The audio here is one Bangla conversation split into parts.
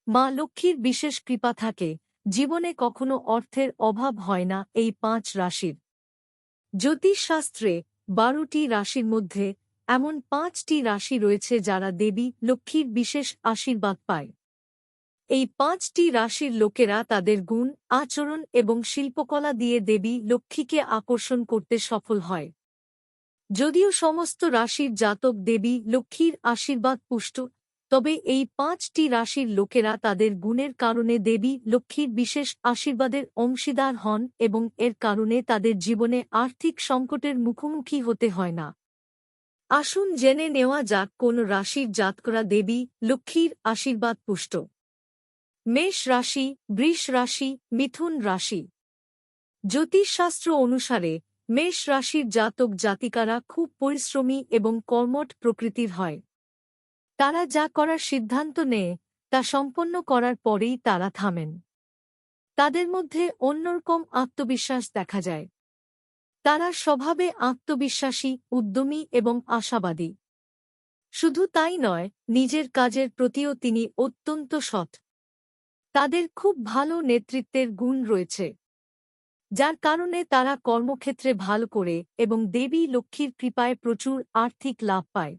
মা লক্ষ্মীর বিশেষ কৃপা থাকে, জীবনে কখনো অর্থের অভাব হয় না। এই 5 রাশির জ্যোতিষশাস্ত্রে 12টি রাশির মধ্যে এমন 5টি রাশি রয়েছে যারা দেবী লক্ষ্মীর বিশেষ আশীর্বাদ পায়। এই 5টি রাশির লোকেরা তাদের গুণ, আচরণ এবং শিল্পকলা দিয়ে দেবী লক্ষ্মীকে আকর্ষণ করতে সফল হয়। যদিও সমস্ত রাশির জাতক দেবী লক্ষ্মীর আশীর্বাদ পুষ্ট, তবে এই 5টি রাশির লোকেরা তাদের গুণের কারণে দেবী লক্ষ্মীর বিশেষ আশীর্বাদের অংশীদার হন এবং এর কারণে তাদের জীবনে আর্থিক সংকটের মুখোমুখি হতে হয় না। আসুন জেনে নেওয়া যাক কোন রাশির জাতকরা দেবী লক্ষ্মীর আশীর্বাদ পুষ্ট। মেষ রাশি, বৃষ রাশি, মিথুন রাশি। জ্যোতিষশাস্ত্র অনুসারে মেষ রাশির জাতক জাতিকারা খুব পরিশ্রমী এবং কর্মঠ প্রকৃতির হয়। তারা যা করার সিদ্ধান্ত নেয় তা সম্পন্ন করার পরেই তারা থামেন। তাদের মধ্যে অন্যরকম আত্মবিশ্বাস দেখা যায়। তারা স্বভাবে আত্মবিশ্বাসী, উদ্যমী এবং আশাবাদী। শুধু তাই নয়, নিজের কাজের প্রতিও তিনি অত্যন্ত সৎ। তাদের খুব ভালো নেতৃত্বের গুণ রয়েছে, যার কারণে তারা কর্মক্ষেত্রে ভালো করে এবং দেবী লক্ষ্মীর কৃপায় প্রচুর আর্থিক লাভ পায়।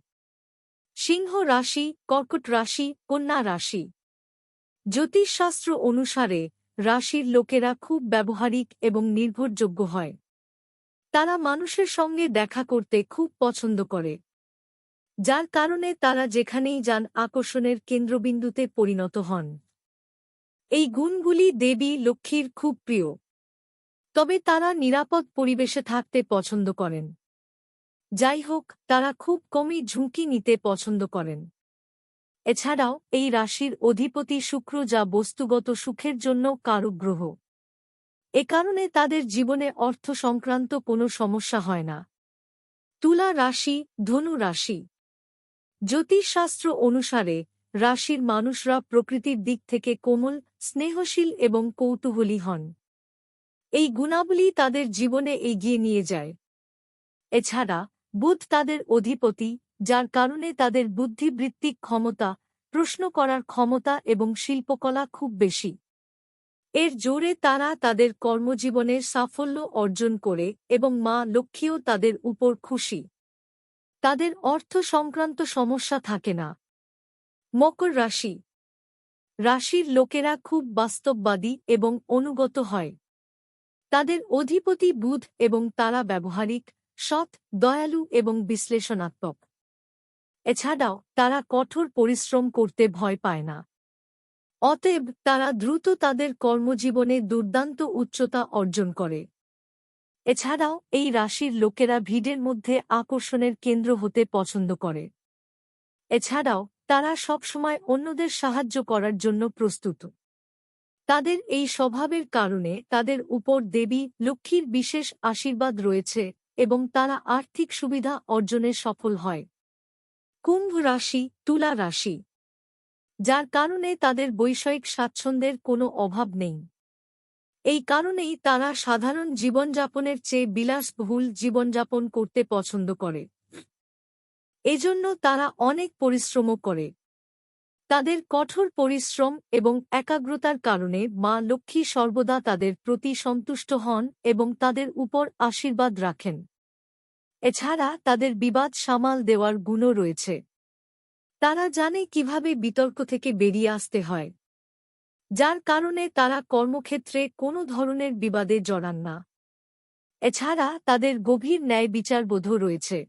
সিংহ রাশি, কর্কট রাশি, কন্যা রাশি। জ্যোতিষশাস্ত্র অনুসারে রাশির লোকেরা খুব ব্যবহারিক এবং নির্ভরযোগ্য হয়। তারা মানুষের সঙ্গে দেখা করতে খুব পছন্দ করে, যার কারণে তারা যেখানেই যান আকর্ষণের কেন্দ্রবিন্দুতে পরিণত হন। এই গুণগুলি দেবী লক্ষ্মীর খুব প্রিয়। তবে তারা নিরাপদ পরিবেশে থাকতে পছন্দ করেন। যাই হোক, তারা খুব কমই ঝুঁকি নিতে পছন্দ করেন। এছাড়াও এই রাশির অধিপতি শুক্র, যা বস্তুগত সুখের জন্য কারক গ্রহ। এ কারণে তাদের জীবনে অর্থ সংক্রান্ত কোনো সমস্যা হয় না। তুলা রাশি, ধনু রাশি। জ্যোতিষশাস্ত্র অনুসারে রাশির মানুষরা প্রকৃতির দিক থেকে কোমল, স্নেহশীল এবং কৌতূহলী হন। এই গুণাবলী তাদের জীবনে এগিয়ে নিয়ে যায়। এছাড়া বুধ তাদের অধিপতি, যার কারণে তাদের বুদ্ধিবৃত্তিক ক্ষমতা, প্রশ্ন করার ক্ষমতা এবং শিল্পকলা খুব বেশি। এর জোরে তারা তাদের কর্মজীবনের সাফল্য অর্জন করে এবং মা লক্ষ্মীও তাদের উপর খুশি। তাদের অর্থ সংক্রান্ত সমস্যা থাকে না। মকর রাশি। রাশির লোকেরা খুব বাস্তববাদী এবং অনুগত হয়। তাদের অধিপতি বুধ এবং তারা ব্যবহারিক, সৎ, দয়ালু এবং বিশ্লেষণাত্মক। এছাড়াও তারা কঠোর পরিশ্রম করতে ভয় পায় না। অতএব তারা দ্রুত তাদের কর্মজীবনে দুর্দান্ত উচ্চতা অর্জন করে। এছাড়াও এই রাশির লোকেরা ভিড়ের মধ্যে আকর্ষণের কেন্দ্র হতে পছন্দ করে। এছাড়াও তারা সবসময় অন্যদের সাহায্য করার জন্য প্রস্তুত। তাদের এই স্বভাবের কারণে তাদের উপর দেবী লক্ষ্মীর বিশেষ আশীর্বাদ রয়েছে এবং তারা আর্থিক সুবিধা অর্জনে সফল হয়। কুম্ভ রাশি, তুলা রাশি। যার কারণে তাদের বৈষয়িক স্বাচ্ছন্দ্যের কোনো অভাব নেই। এই কারণেই তারা সাধারণ জীবনযাপনের চেয়ে বিলাসবহুল জীবনযাপন করতে পছন্দ করে। এজন্য তারা অনেক পরিশ্রমও করে। তাদের কঠোর পরিশ্রম এবং একাগ্রতার কারণে মা লক্ষ্মী সর্বদা তাদের প্রতি সন্তুষ্ট হন এবং তাদের উপর আশীর্বাদ রাখেন। এছাড়া তাদের বিবাদ সামাল দেওয়ার গুণও রয়েছে। তারা জানে কিভাবে বিতর্ক থেকে বেরিয়ে আসতে হয়, যার কারণে তারা কর্মক্ষেত্রে কোনো ধরনের বিবাদে জড়ান না। এছাড়া তাদের গভীর ন্যায় বিচারবোধও রয়েছে।